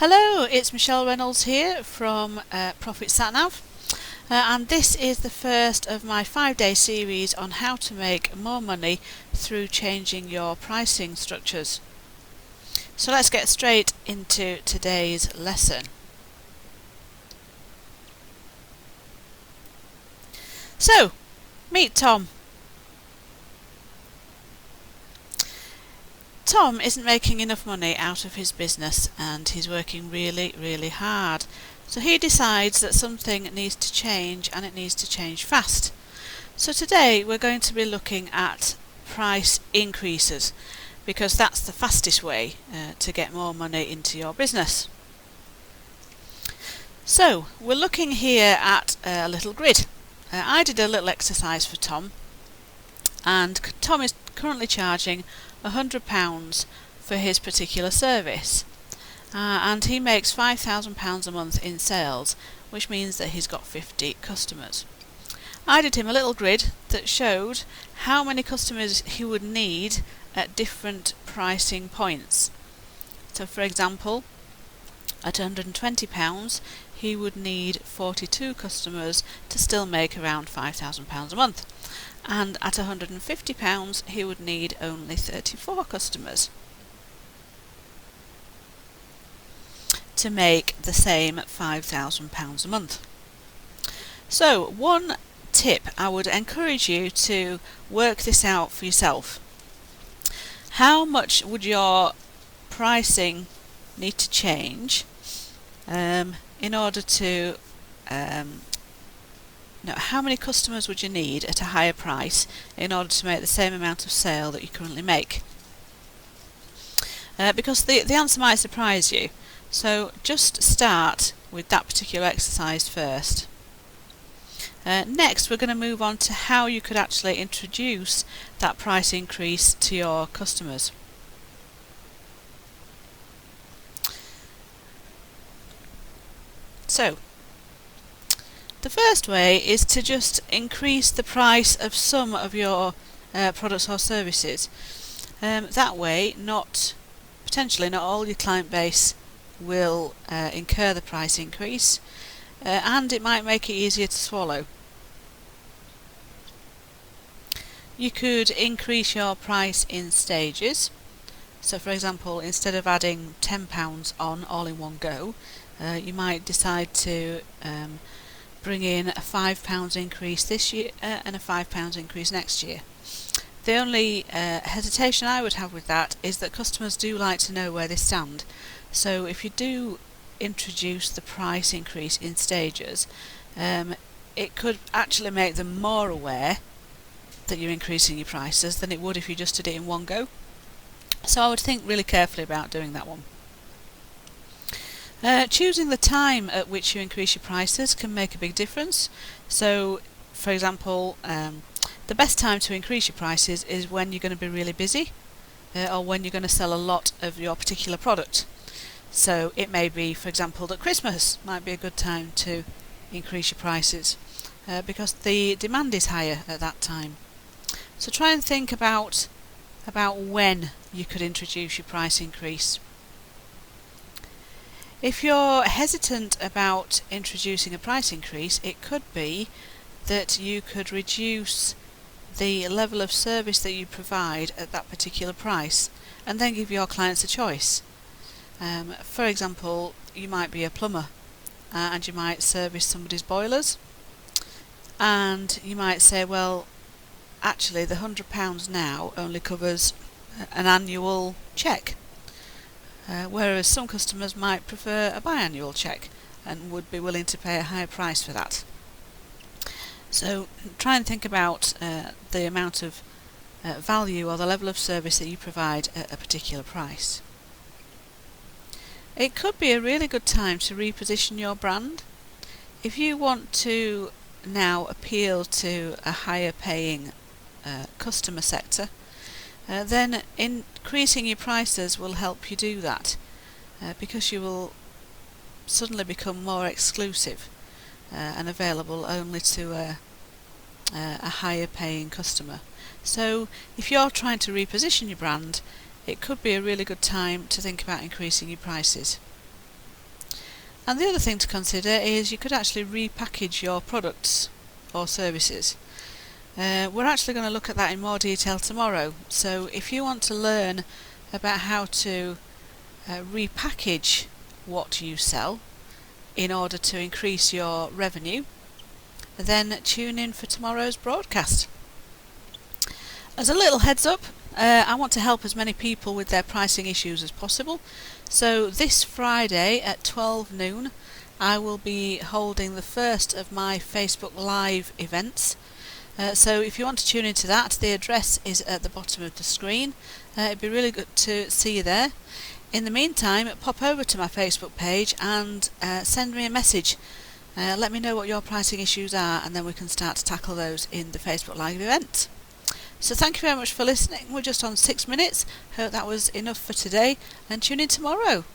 Hello, it's Michelle Reynolds here from Profit SatNav, and this is the first of my 5-day series on how to make more money through changing your pricing structures. So let's get straight into today's lesson. So, meet Tom. Tom isn't making enough money out of his business and he's working really hard. So he decides that something needs to change, and it needs to change fast. So today we're going to be looking at price increases, because that's the fastest way to get more money into your business. So we're looking here at a little grid. I did a little exercise for Tom, and Tom is currently charging £100 for his particular service, and he makes £5,000 a month in sales, which means that he's got 50 customers. I did him a little grid that showed how many customers he would need at different pricing points. So for example, at £120 he would need 42 customers to still make around £5,000 a month. And at £150 he would need only 34 customers to make the same £5,000 a month. So one tip, I would encourage you to work this out for yourself. How much would your pricing need to change in order to how many customers would you need at a higher price in order to make the same amount of sale that you currently make? Because the answer might surprise you. So just start with that particular exercise first. Next we're going to move on to how you could actually introduce that price increase to your customers. So the first way is to just increase the price of some of your products or services. That way, potentially not all your client base will incur the price increase, and it might make it easier to swallow. You could increase your price in stages. So for example, instead of adding £10 on all in one go, you might decide to bring in a £5 increase this year and a £5 increase next year. The only hesitation I would have with that is that customers do like to know where they stand. So if you do introduce the price increase in stages, it could actually make them more aware that you're increasing your prices than it would if you just did it in one go. So I would think really carefully about doing that one. Choosing the time at which you increase your prices can make a big difference. So for example, the best time to increase your prices is when you're going to be really busy, or when you're going to sell a lot of your particular product. So it may be, for example, that Christmas might be a good time to increase your prices, because the demand is higher at that time. So try and think about when you could introduce your price increase. If you're hesitant about introducing a price increase, it could be that you could reduce the level of service that you provide at that particular price, and then give your clients a choice. For example, you might be a plumber, and you might service somebody's boilers, and you might say, well, actually the £100 now only covers an annual check. Whereas some customers might prefer a biannual check and would be willing to pay a higher price for that. So try and think about the amount of value or the level of service that you provide at a particular price. It could be a really good time to reposition your brand. If you want to now appeal to a higher paying customer sector, then increasing your prices will help you do that, because you will suddenly become more exclusive and available only to a higher paying customer. So if you're trying to reposition your brand, it could be a really good time to think about increasing your prices. And the other thing to consider is you could actually repackage your products or services. We're actually going to look at that in more detail tomorrow, so if you want to learn about how to repackage what you sell in order to increase your revenue, then tune in for tomorrow's broadcast. As a little heads up, I want to help as many people with their pricing issues as possible, so this Friday at 12 noon I will be holding the first of my Facebook Live events. So if you want to tune into that, the address is at the bottom of the screen. It'd be really good to see you there. In the meantime, pop over to my Facebook page and send me a message. Let me know what your pricing issues are, and then we can start to tackle those in the Facebook Live event. So thank you very much for listening. We're just on 6 minutes. Hope that was enough for today, and tune in tomorrow.